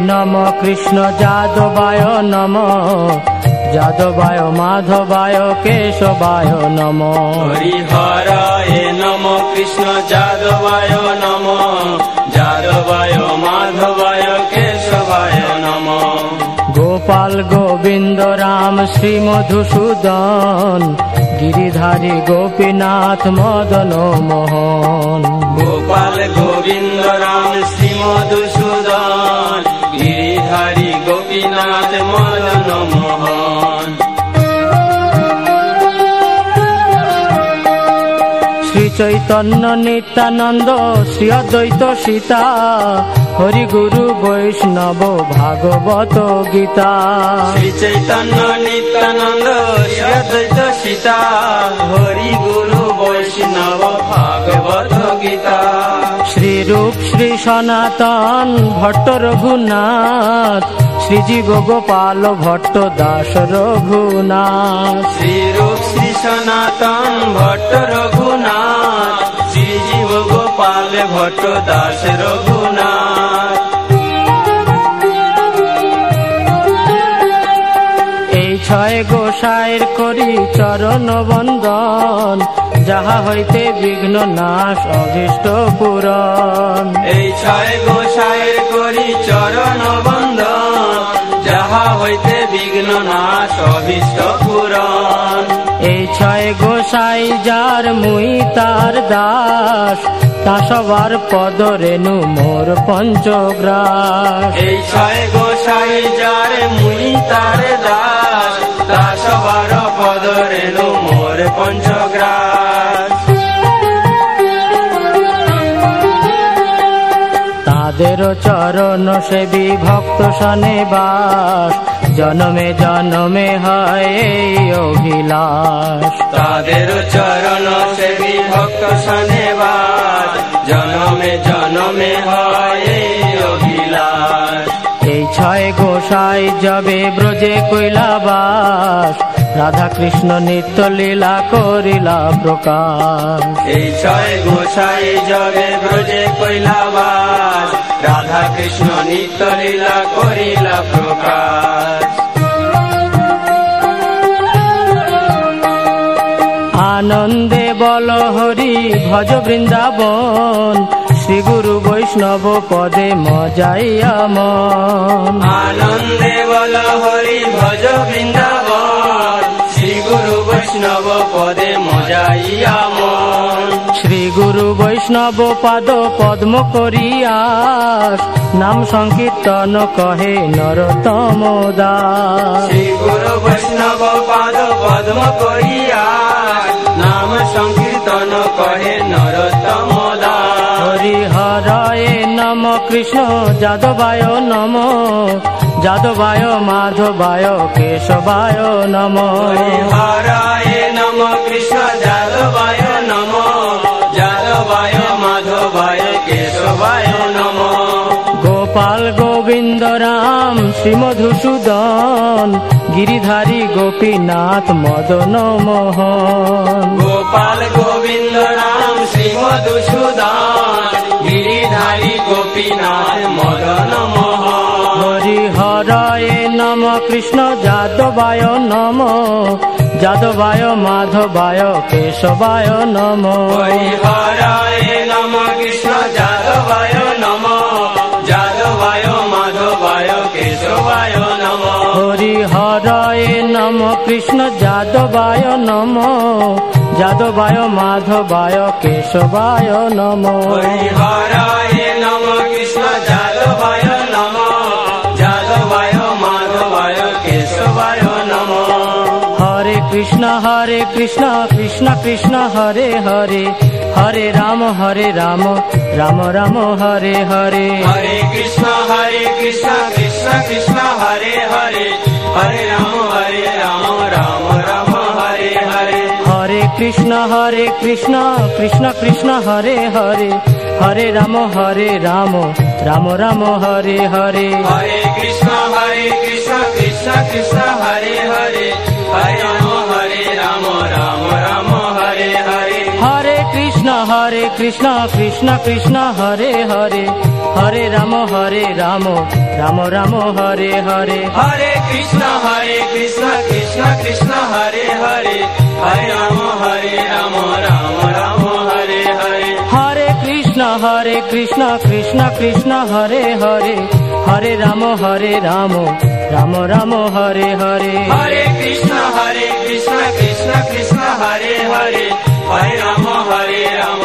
নম কৃষ্ণ যাদবায় নম, যাদবায় মাধবায় কেশবায় নম। হরিহরায় নম কৃষ্ণ যাদবায় নম, যাদবায় মাধবায় কেশবায় নম। গোপাল গোবিন্দ রাম শ্রী মধুসূদন, গিরিধারী গোপীনাথ মদন মোহন। গোপাল গোবিন্দ রাম শ্রী মধুসূদন, গিরিধারী গোপীনাথ মদন মোহন। শ্রী চৈতন্য নিত্যানন্দ শ্রী অদ্বৈত সীতা, হরি গুরু বৈষ্ণব ভাগবত গীতা। শ্রী চৈতন্য নিত্যানন্দ শ্রী অদ্বৈত সীতা, হরি গুরু বৈষ্ণব ভাগবত গীতা। শ্রী রূপ শ্রী সনাতন ভট্ট রঘুনাথ, শ্রীজীব গোপাল ভট্ট দাস রঘুনাথ। শ্রী রূপ শ্রী সনাতন ভট্ট রঘুনাথ, শ্রীজীব গোপাল ভট্ট দাস রঘুনাথ। এই ছয় গোসাইর করি চরণ বন্দন, যাহা হইতে বিঘ্ন নাশ অভীষ্ট পূরণ। এই ছয় গোসাইর করি চরণ বন্দন, যাহা হইতে বিঘ্ন নাশ অভীষ্ট পূরণ। এই ছয় গোসাই যার মুই তার দাস, তা সবার পদ রেণু মোর পঞ্চগ্রাস। এই ছয় গোসাই যার মুই তার দাস, তা সবার পদ রেণু মোর পঞ্চগ্রাস। তাদের চরণ সেবী ভক্ত সনে বাস, জনমে জনমে হয় এই অভিলাষ। তাদের চরণ সেবী ভক্ত সনে বাস, জনমে জনমে হয় এই অভিলাষ। এই ছয় গোসাই যবে ব্রজে কৈলাবাস, রাধা কৃষ্ণ নিত্য লীলা করিলা প্রকাশ। এই ছয় গোসাই যবে ব্রজে কৈলাবাস, রাধা কৃষ্ণ নিত্য লীলা করিলা প্রকাশ। আনন্দে বল হরি ভজ বৃন্দাবন, শ্রী গুরু বৈষ্ণব পদে মজাইয়া মন। আনন্দে বল হরি ভজ বৃন্দাবন, শ্রী গুরু বৈষ্ণব পদে মজাইয়া মন। শ্রী গুরু বৈষ্ণব পাদ পদ্ম করিয়াস, নাম সংকীর্তন কহে নরোত্তম দাস। শ্রী গুরু বৈষ্ণব পাদ পদ্ম করিয়াস, নাম সংকীর্তন কহে নরোত্তম দাস। হরিহরায় নম কৃষ্ণ যাদবায় নম, যাদবায় মাধবায় কেশবায় নম। হরিহরায় নম কৃষ্ণ যাদবায় নম, যাদবায় মাধবায় কেশবায় নম। গোপাল গোবিন্দ রাম শ্রী মধুসূদন, গিরিধারী গোপীনাথ মদন মোহন। গোপাল গোবিন্দ রাম শ্রী মধুসূদন, গিরিধারী গোপীনাথ মদন মোহন। হরিহরায় নম কৃষ্ণ যাদবায় নম, যাদবায় মাধবায় কেশবায় নম। হরিহরায় নম কৃষ্ণ যাদবায় নম, যাদবায় মাধবায় কেশবায় নম। হরিহরায় নম কৃষ্ণ যাদবায় নম, যাদবায় মাধবায় কেশবায় নম। হরিহরায় নম কৃষ্ণ যাদবায় নম, যাদবায় মাধবায় কেশবায় নম। হরে কৃষ্ণ কৃষ্ণ কৃষ্ণ হরে হরে, হরে রাম রাম রাম হরে হরে। হরে কৃষ্ণ কৃষ্ণ কৃষ্ণ হরে হরে, হরে রাম রাম রাম হরে হরে। হরে কৃষ্ণ কৃষ্ণ কৃষ্ণ হরে হরে, হরে রাম রাম রাম হরে হরে। হরে কৃষ্ণ কৃষ্ণ কৃষ্ণ হরে হরে, হরে রাম রাম রাম হরে হরে। হরে কৃষ্ণ হরে কৃষ্ণ কৃষ্ণ কৃষ্ণ হরে হরে হরে রাম রাম রাম হরে হরে হরে কৃষ্ণ কৃষ্ণ কৃষ্ণ হরে হরে হরে রাম রাম রাম হরে হরে হরে কৃষ্ণ কৃষ্ণ কৃষ্ণ হরে হরে হরে রাম রাম রাম হরে হরে হরে কৃষ্ণ কৃষ্ণ কৃষ্ণ কৃষ্ণ হরে হরে হরে রাম